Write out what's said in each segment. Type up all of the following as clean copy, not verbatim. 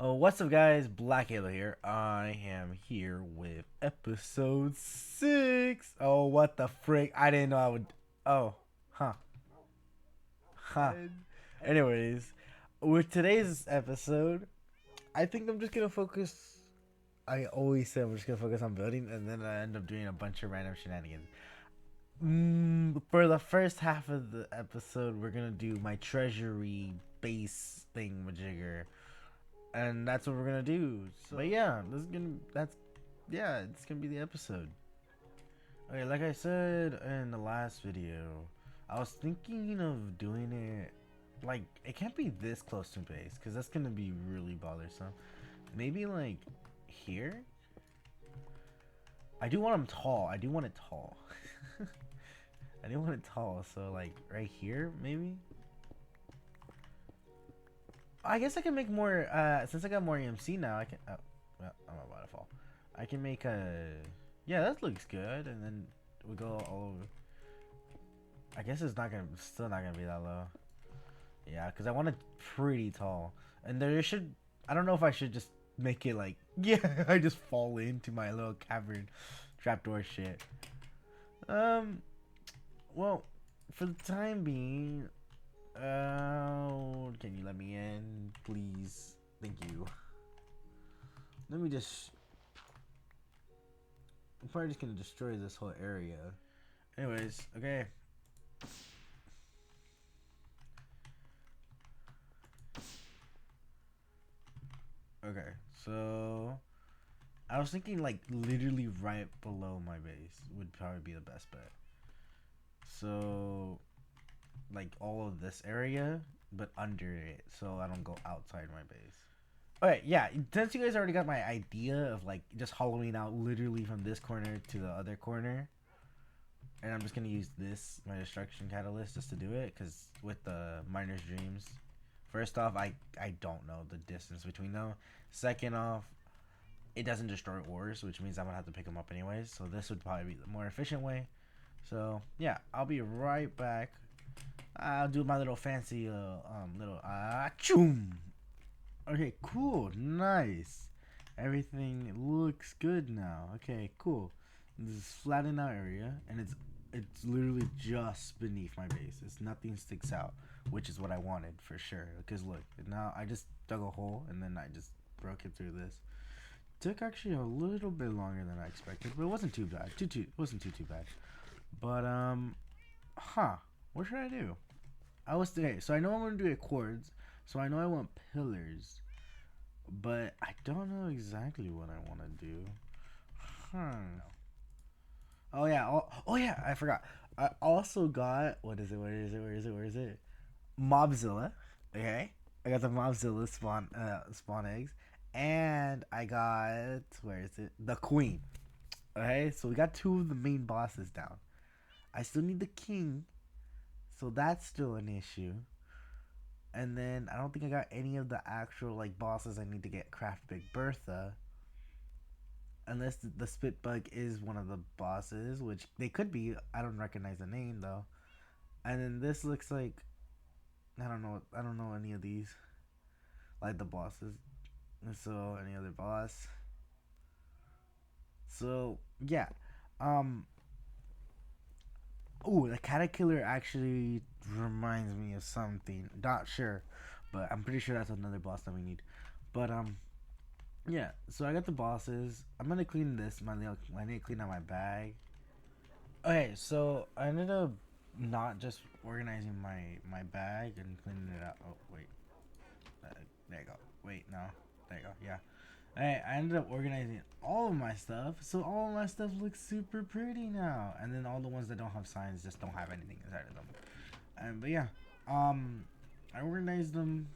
Oh, what's up, guys? Black Halo here. I am here with episode 6. Oh, what the frick? I didn't know I would. Oh, huh. Huh. Anyways, with today's episode, I think I'm just gonna focus. I always say I'm just gonna focus on building, and then I end up doing a bunch of random shenanigans. For the first half of the episode, we're gonna do my treasury base thing majigger, and that's what we're gonna do. So, but yeah, it's gonna be the episode. Okay, like I said in the last video, I was thinking of doing it like it can't be this close to base because that's gonna be really bothersome. Maybe like here. I do want them tall. I do want it tall. I do want it tall. So like right here, maybe. I guess I can make more. Since I got more EMC now, I can. Oh, well, I'm about to fall. I can make a. Yeah, that looks good, and then we go all over. I guess it's not gonna, still not gonna be that low. Yeah, because I want it pretty tall, and there should. I don't know if I should just make it like. Yeah, I just fall into my little cavern, trapdoor shit. Um. Well, for the time being, can you let me in, please? Thank you. Let me just. I'm probably just gonna destroy this whole area. Anyways, okay. Okay, so I was thinking like literally right below my base would probably be the best bet. So like all of this area, but under it, so I don't go outside my base. Okay, yeah. Since you guys already got my idea of like just hollowing out literally from this corner to the other corner, and I'm just gonna use this my destruction catalyst just to do it, because with the miner's dreams, first off, I don't know the distance between them. Second off, it doesn't destroy ores, which means I'm gonna have to pick them up anyways. So this would probably be the more efficient way. So yeah, I'll be right back. I'll do my little fancy little choom. Okay, cool, nice. Everything looks good now. Okay, cool. This is flattened out area, and it's literally just beneath my base. It's nothing sticks out, which is what I wanted for sure. Because look, now I just dug a hole and then I just broke it through this. Took actually a little bit longer than I expected, but it wasn't too bad. It wasn't too bad. But what should I do? I was today, so I know I'm gonna do a quartz. So I know I want pillars, but I don't know exactly what I want to do. Hmm. Oh yeah. Oh yeah. I forgot. I also got, what is it? Where is it? Mobzilla. Okay. I got the Mobzilla spawn eggs, and I got, where is it? The Queen. Okay. So we got two of the main bosses down. I still need the King, so that's still an issue. And then I don't think I got any of the actual like bosses I need to get Craft Big Bertha. Unless the spit bug is one of the bosses, which they could be. I don't recognize the name though. And then this looks like, I don't know. I don't know any of these like the bosses. So any other boss. So yeah. Um. Oh, the Caterpillar actually reminds me of something. Not sure, but I'm pretty sure that's another boss that we need. But yeah. So I got the bosses. I'm gonna clean this. I need to clean out my bag. Okay, so I ended up not just organizing my bag and cleaning it out. Oh wait, there you go. Wait, no, there you go. Yeah, I ended up organizing all of my stuff, so all of my stuff looks super pretty now. And then all the ones that don't have signs just don't have anything inside of them. But yeah, I organized them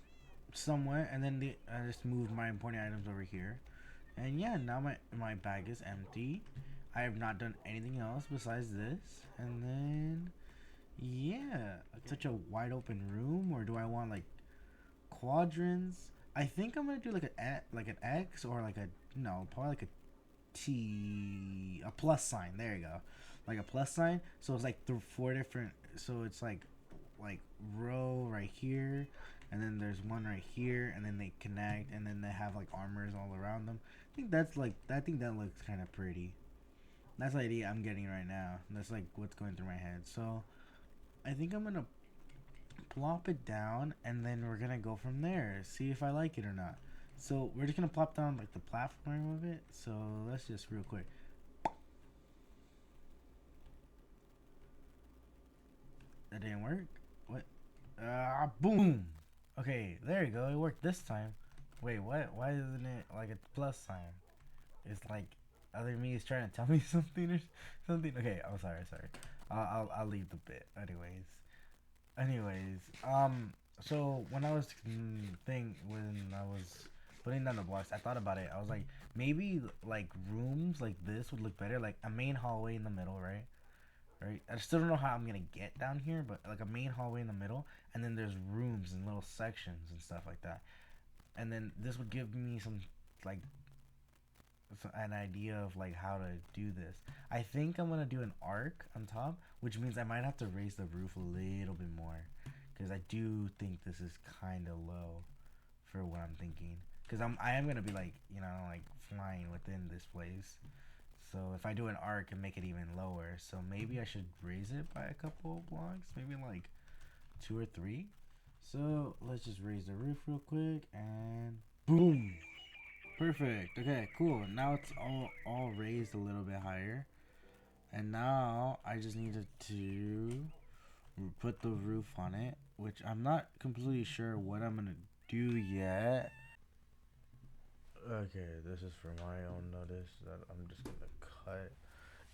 somewhat, and then I just moved my important items over here. And yeah, now my bag is empty. I have not done anything else besides this. And then yeah, such a wide open room, or do I want like quadrants? I think I'm gonna do like an X, or like a, no, probably like a T, a plus sign. There you go, like a plus sign. So it's like through four different. So it's like row right here, and then there's one right here, and then they connect, and then they have like armors all around them. I think that looks kind of pretty. That's the idea I'm getting right now. That's like what's going through my head. So I think I'm gonna plop it down, and then we're gonna go from there. See if I like it or not. So we're just gonna plop down like the platform of it. So let's just real quick. That didn't work. What? Boom. Okay, there you go. It worked this time. Wait, what? Why isn't it like a plus sign? It's like other me is trying to tell me something or something. Okay, I'm sorry, sorry. I'll leave the bit. Anyways, so when I was when I was putting down the blocks, I thought about it. I was like, maybe like rooms like this would look better, like a main hallway in the middle, right? Right. I still don't know how I'm gonna get down here, but like a main hallway in the middle, and then there's rooms and little sections and stuff like that. And then this would give me some like an idea of like how to do this. I think I'm gonna do an arc on top, which means I might have to raise the roof a little bit more, because I do think this is kind of low for what I'm thinking. Because I am gonna be like like flying within this place. So if I do an arc and make it even lower, so maybe I should raise it by a couple blocks, maybe like 2 or 3. So let's just raise the roof real quick and boom. Perfect. Okay, cool. Now it's all raised a little bit higher. And now I just needed to put the roof on it, which I'm not completely sure what I'm gonna do yet. Okay, this is for my own notice that I'm just gonna cut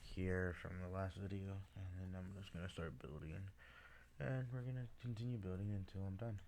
here from the last video, and then I'm just gonna start building, and we're gonna continue building until I'm done.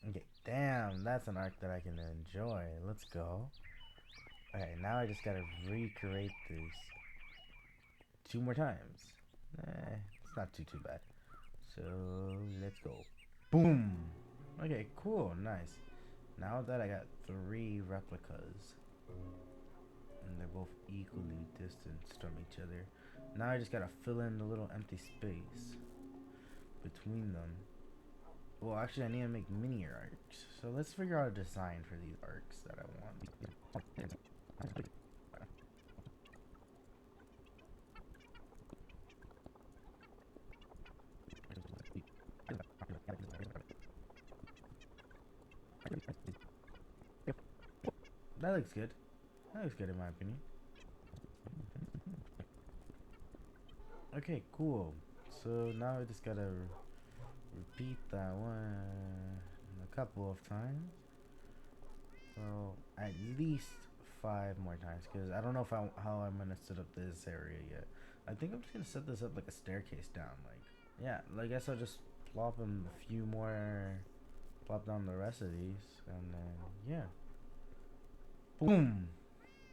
Okay, damn, that's an arc that I can enjoy. Let's go. Okay, now I just gotta recreate this 2 more times. It's not too bad. So let's go. Boom. Okay, cool, nice. Now that I got 3 replicas, and they're both equally distanced from each other, now I just gotta fill in the little empty space between them. Well, actually, I need to make mini arcs. So let's figure out a design for these arcs that I want. That looks good. That looks good in my opinion. Okay, cool. So now I just gotta repeat that one a couple of times. Well, at least 5 more times, because I don't know if how I'm gonna set up this area yet. I think I'm just gonna set this up like a staircase down. Like, yeah, I guess I'll just plop in a few more, plop down the rest of these, and then yeah, boom.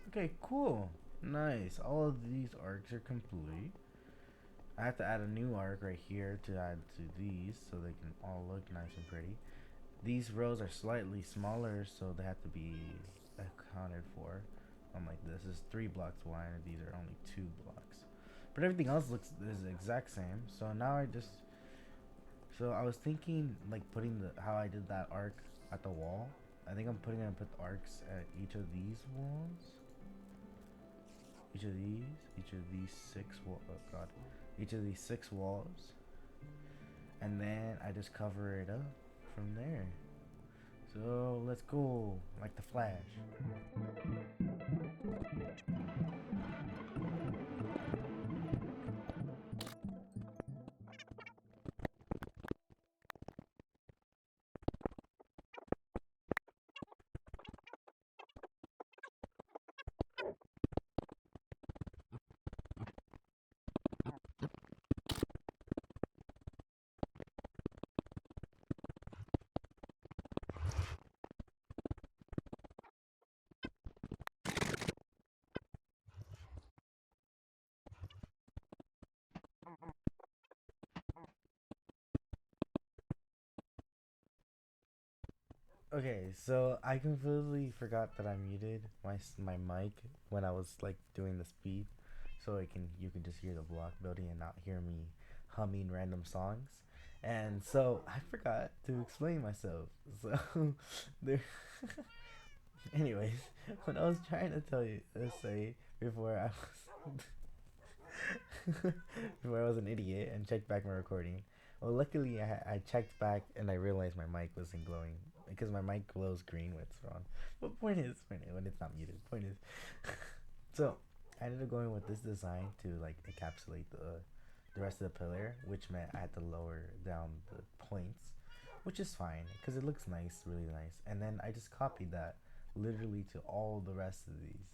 Okay, cool, nice. All of these arcs are complete. I have to add a new arc right here to add to these, so they can all look nice and pretty. These rows are slightly smaller, so they have to be accounted for. Unlike this is 3 blocks wide, and these are only 2 blocks. But everything else looks is the exact same. So now so I was thinking like putting the how I did that arc at the wall. I think I'm gonna put the arcs at each of these walls. Each of these oh god, each of these 6 walls, and then I just cover it up from there. So let's go, like the Flash. Okay, so I completely forgot that I muted my mic when I was like doing the speed, so you can just hear the block building and not hear me humming random songs. And so I forgot to explain myself. So there. Anyways, what I was trying to tell you, say before I was before I was an idiot and checked back my recording. Well, luckily I checked back and I realized my mic wasn't glowing because my mic glows green when it's on. But point is when it's not muted. Point is, so I ended up going with this design to like encapsulate the rest of the pillar, which meant I had to lower down the points, which is fine because it looks nice, really nice. And then I just copied that literally to all the rest of these,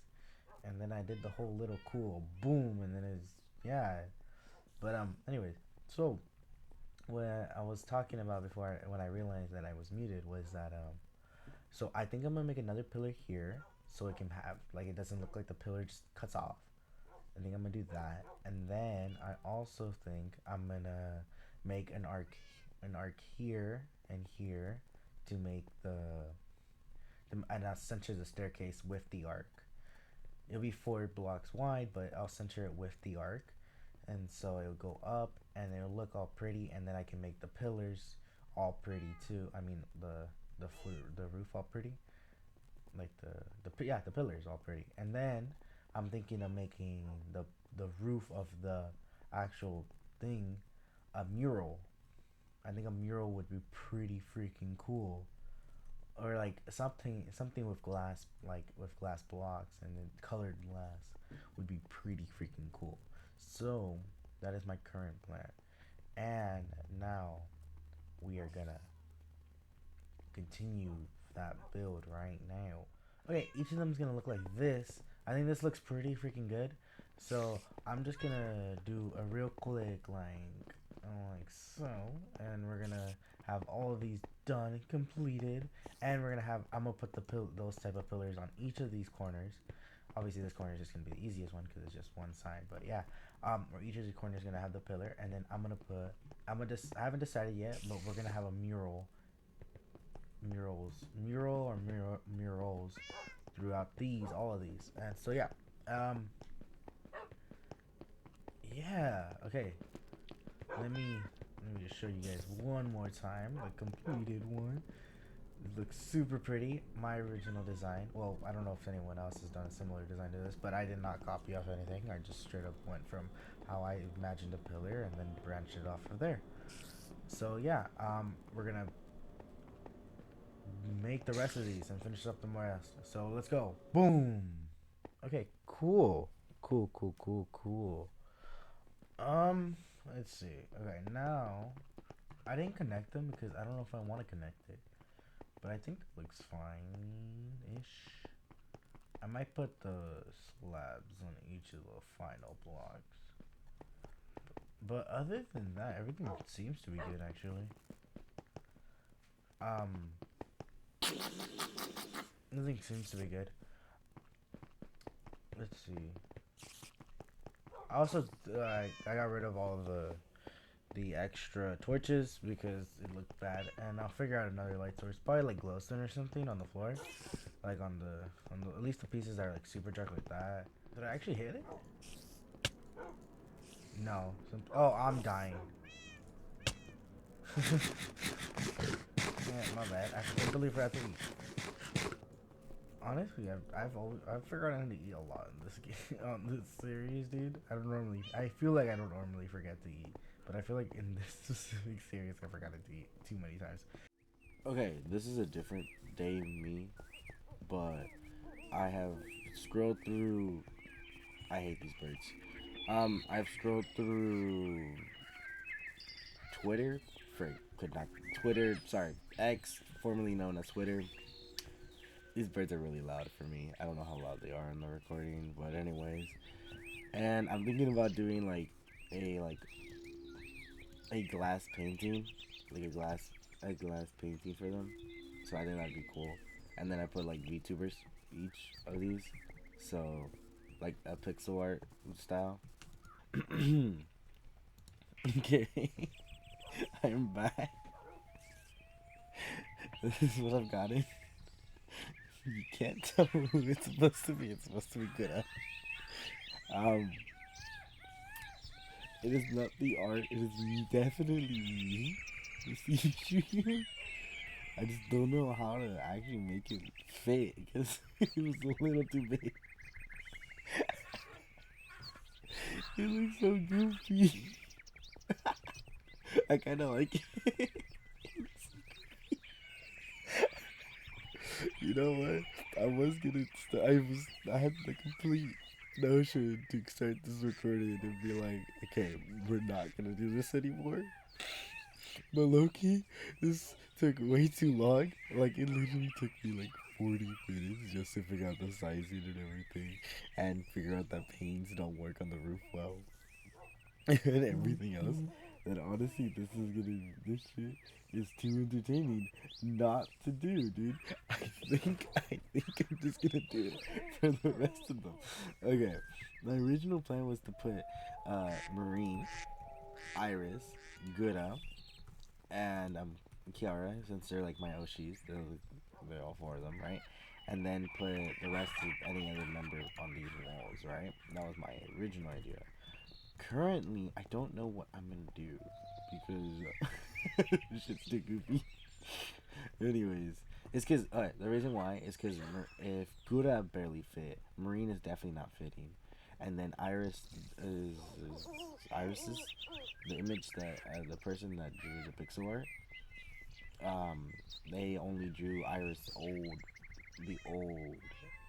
and then I did the whole little cool boom, and then it's yeah. But anyways, so what I was talking about before when I realized that I was muted was that so I think I'm gonna make another pillar here so it can have like it doesn't look like the pillar just cuts off. I think I'm gonna do that, and then I also think I'm gonna make an arc here and here to make and I'll center the staircase with the arc. It'll be 4 blocks wide, but I'll center it with the arc, and so it'll go up and it'll look all pretty, and then I can make the pillars all pretty too. I mean the roof all pretty, like the pillars all pretty, and then I'm thinking of making the roof of the actual thing a mural. I think a mural would be pretty freaking cool, or like something with glass, like with glass blocks and then colored glass would be pretty freaking cool. So that is my current plan, and now we are gonna continue that build right now. Okay, each of them is gonna look like this. I think this looks pretty freaking good, so I'm just gonna do a real quick like so, and we're gonna have all of these done and completed, and I'm gonna put those type of pillars on each of these corners. Obviously this corner is just gonna be the easiest one because it's just one side, but yeah, where each of the corners is gonna have the pillar, and then I haven't decided yet, but we're gonna have a murals throughout all of these, and so yeah, um yeah, okay, let me just show you guys one more time the completed one. It looks super pretty. My original design. Well, I don't know if anyone else has done a similar design to this, but I did not copy off anything. I just straight up went from how I imagined a pillar and then branched it off from there. So yeah, we're gonna make the rest of these and finish up the rest. So let's go. Boom. Okay, cool. Cool. Let's see. Okay, now I didn't connect them because I don't know if I want to connect it, but I think it looks fine-ish. I might put the slabs on each of the final blocks. But other than that, everything seems to be good actually. Um, Nothing seems to be good. Let's see. I also I got rid of all of the extra torches because it looked bad, and I'll figure out another light source, probably like glowstone or something on the floor, like on the at least the pieces that are like super dark like that. Did I actually hit it? No. Oh, I'm dying. Yeah, my bad. I completely forgot to eat. Honestly, I've figured out how to eat a lot in this game on this series, dude. I feel like I don't normally forget to eat, but I feel like in this specific series I forgot to eat too many times. Okay, this is a different day me, but I have scrolled through. I hate these birds. I've scrolled through Twitter could not Twitter. Sorry, X, formerly known as Twitter. These birds are really loud for me. I don't know how loud they are in the recording, but anyways. And I'm thinking about doing a a glass painting, like a glass painting for them. So I think that'd be cool. And then I put like VTubers each of these, so like a pixel art style. Okay, I'm back. This is what I've gotten. You can't tell who it's supposed to be. It's supposed to be good at. Um, it is not the art. It is definitely me. You see here? I just don't know how to actually make it fit because it was a little too big. It looks so goofy. I kind of like it. You know what? I was gonna. I had the complete notion to start this recording and be like, okay, we're not gonna do this anymore. But Loki, this took way too long. Like it literally took me like 40 minutes just to figure out the sizing and everything, and figure out that panes don't work on the roof well, and everything else. And honestly, this shit is too entertaining not to do, dude. I think I'm just gonna do it for the rest of them. Okay, my original plan was to put Marine, Iris, Gura, and Kiara, since they're like my Oshis. They're all four of them, right? And then put the rest of any other member on these walls, right? That was my original idea. Currently, I don't know what I'm gonna do because this shit's too goofy. Anyways, it's because the reason why is because if Gura barely fit, Marine is definitely not fitting, and then Iris is the image that the person that drew the pixel art. They only drew the old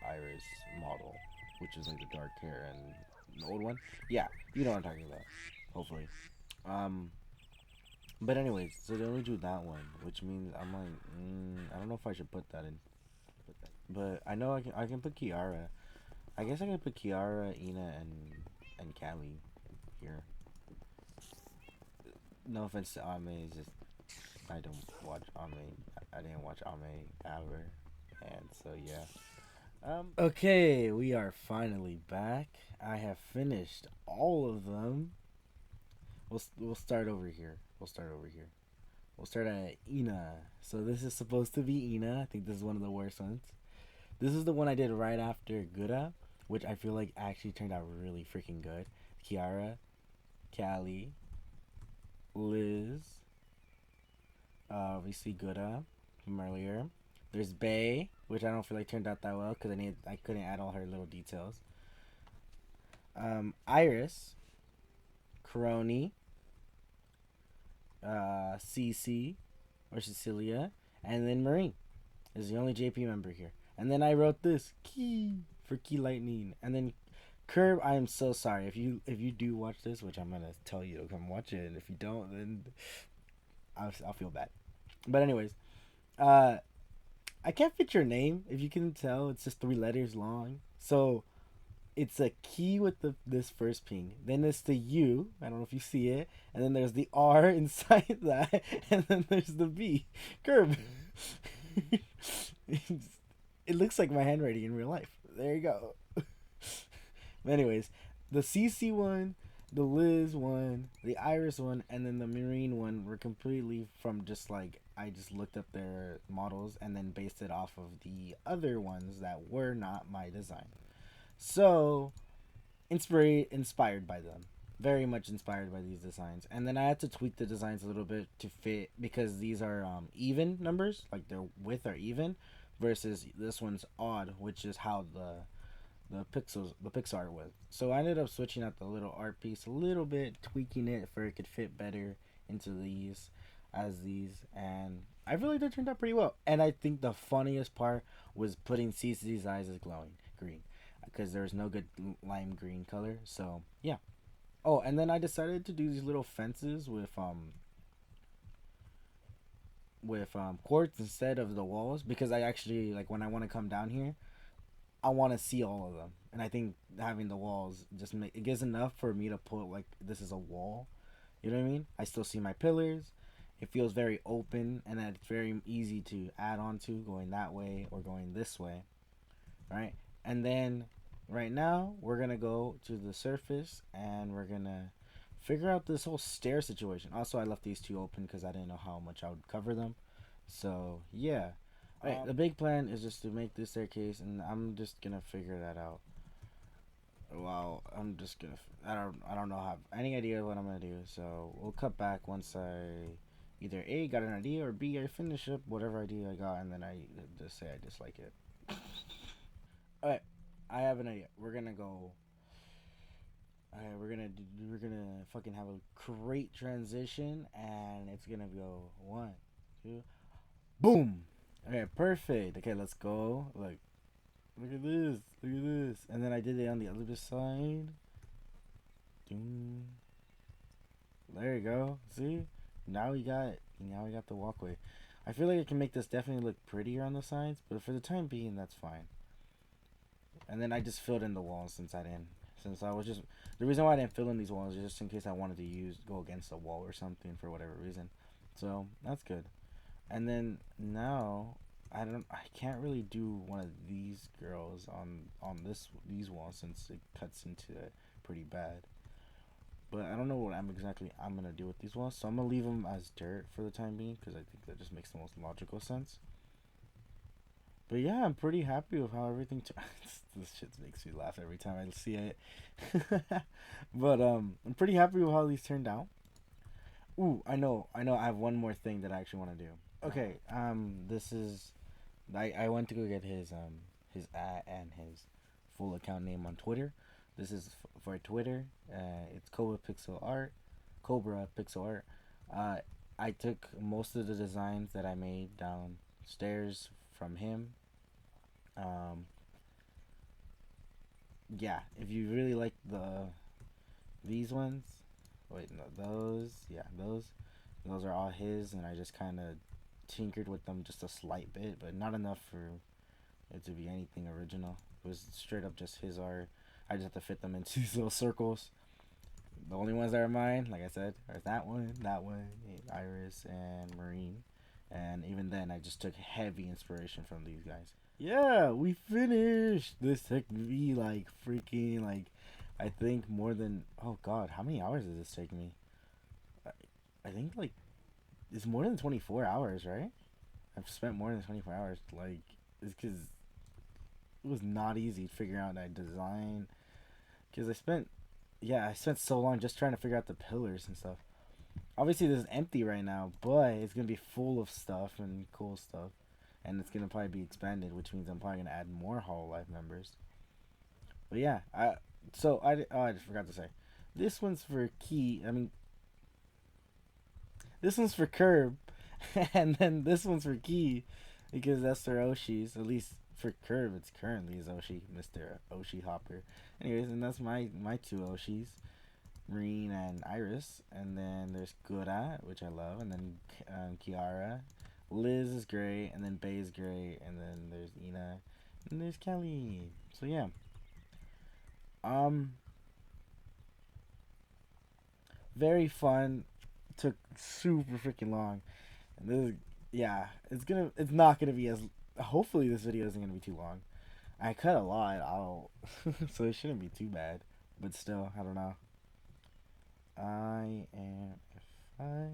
Iris model, which is like the dark hair and the old one. Yeah, you know what I'm talking about. Hopefully. Um, but anyways, so they only drew that one, which means I'm like, I don't know if I should put that in. But I know I can put Kiara. I guess I can put Kiara, Ina, and Callie here. No offense to Ame, it's just I don't watch Ame. I didn't watch Ame ever, and so yeah. Okay, we are finally back. I have finished all of them. We'll start over here. We'll start at Ina. So this is supposed to be Ina. I think this is one of the worst ones. This is the one I did right after Gura, which I feel like actually turned out really freaking good. Kiara, Callie, Liz, obviously Gura from earlier. There's Bay, which I don't feel like turned out that well because I couldn't add all her little details. Iris, Crony, Cece or Cecilia, and then Marine. is the only JP member here. And then I wrote this Key for Key Lightning. And then Curb, I am so sorry if you do watch this, which I'm gonna tell you to come watch it, and if you don't, then I'll feel bad. But anyways, uh, I can't fit your name. If you can tell, it's just 3 letters long. So it's a key with this first ping. Then it's the U. I don't know if you see it. And then there's the R inside that. And then there's the B. Curb. It looks like my handwriting in real life. There you go. Anyways, the CC one, the Liz one, the Iris one, and then the Marine one were completely from just like I just looked up their models and then based it off of the other ones that were not my design. So inspired by them, very much inspired by these designs. And then I had to tweak the designs a little bit to fit because these are even numbers, like their width are even, versus this one's odd, which is how the Pixar was. So I ended up switching out the little art piece a little bit, tweaking it for it could fit better into these as these, and I really did turned out pretty well. And I think the funniest part was putting CC's eyes as glowing green because there's no good lime green color. So yeah. Oh, and then I decided to do these little fences with quartz instead of the walls because I actually like when I want to come down here I want to see all of them, and I think having the walls just make it gives enough for me to put like this is a wall. You know what I mean? I still see my pillars. It feels very open, and it's very easy to add on to going that way or going this way, right? And then right now we're gonna go to the surface and we're gonna figure out this whole stair situation. Also, I left these two open because I didn't know how much I would cover them. So yeah, right, the big plan is just to make this staircase, and I'm just gonna figure that out. Well, I'm just gonna. I don't know have any idea what I'm gonna do. So we'll cut back once I either A got an idea or B I finish up whatever idea I got, and then I just say I dislike it. All right, I have an idea. We're gonna go. Alright, we're gonna fucking have a great transition, and it's gonna go one, two, boom. Okay, perfect. Okay, let's go. Look at this. Look at this. And then I did it on the other side. Doom. There you go. See? Now we got the walkway. I feel like I can make this definitely look prettier on the sides, but for the time being, that's fine. And then I just filled in the walls since I was just the reason why I didn't fill in these walls is just in case I wanted to go against a wall or something for whatever reason. So that's good. And then now I can't really do one of these girls on these walls since it cuts into it pretty bad. But I don't know what I'm gonna do with these walls, so I'm gonna leave them as dirt for the time being because I think that just makes the most logical sense. But yeah, I'm pretty happy with how everything. This shit makes me laugh every time I see it. But I'm pretty happy with how these turned out. Ooh, I know. I have one more thing that I actually want to do. Okay, this is I went to go get his at and his full account name on Twitter. This is for Twitter. It's Cobra Pixel Art. Uh, I took most of the designs that I made downstairs from him. Um, yeah, if you really like these ones, wait, no, those are all his, and I just kind of tinkered with them just a slight bit, but not enough for it to be anything original. It was straight up just his art. I just have to fit them into these little circles. The only ones that are mine, like I said, are that one, Iris, and Marine. And even then, I just took heavy inspiration from these guys. Yeah, we finished. This took me like freaking like, I think more than oh god, how many hours did this take me? I, I think like it's more than 24 hours, right? I've spent more than 24 hours. Like it's because it was not easy to figure out that design. Because I spent so long just trying to figure out the pillars and stuff. Obviously, this is empty right now, but it's gonna be full of stuff and cool stuff, and it's gonna probably be expanded, which means I'm probably gonna add more Hololive members. But yeah, I just forgot to say, this one's for Key. I mean, this one's for Curb, and then this one's for Key. because that's their Oshis. At least for Curve, it's currently his Oshi, Mr. Oshi Hopper. Anyways, and that's my two Oshis, Marine and Iris. And then there's Gura, which I love, and then Kiara. Liz is great, and then Bay is great, and then there's Ina, and there's Kelly. So yeah, um, very fun. Took super freaking long, and this, yeah, it's not gonna be as. Hopefully, this video isn't gonna be too long. I cut a lot out, so it shouldn't be too bad. But still, I don't know. I am if I.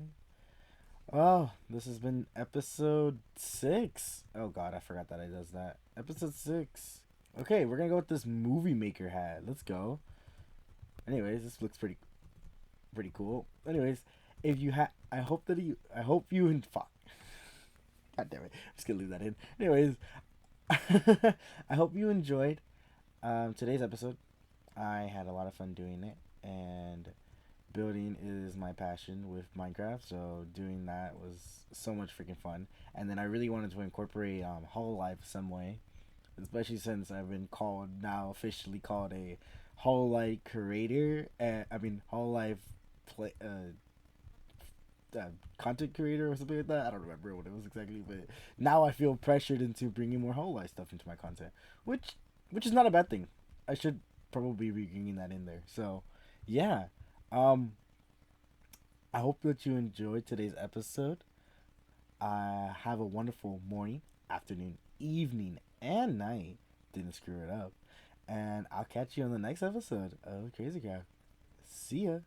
Oh, this has been episode 6. Oh god, I forgot that I does that. Episode 6. Okay, we're gonna go with this movie maker hat. Let's go. Anyways, this looks pretty cool. Anyways, if you I hope you and fuck. God damn it, I'm just gonna leave that in. Anyways, I hope you enjoyed today's episode. I had a lot of fun doing it, and building is my passion with Minecraft, so doing that was so much freaking fun. And then I really wanted to incorporate Hololive some way, especially since I've been called now officially called a Hololive creator. I mean Hololive play content creator or something like that. I don't remember what it was exactly, but now I feel pressured into bringing more Hololive stuff into my content, which is not a bad thing. I should probably be bringing that in there. So, yeah. Um, I hope that you enjoyed today's episode. Have a wonderful morning, afternoon, evening, and night. Didn't screw it up. And I'll catch you on the next episode of Crazy Craft. See ya.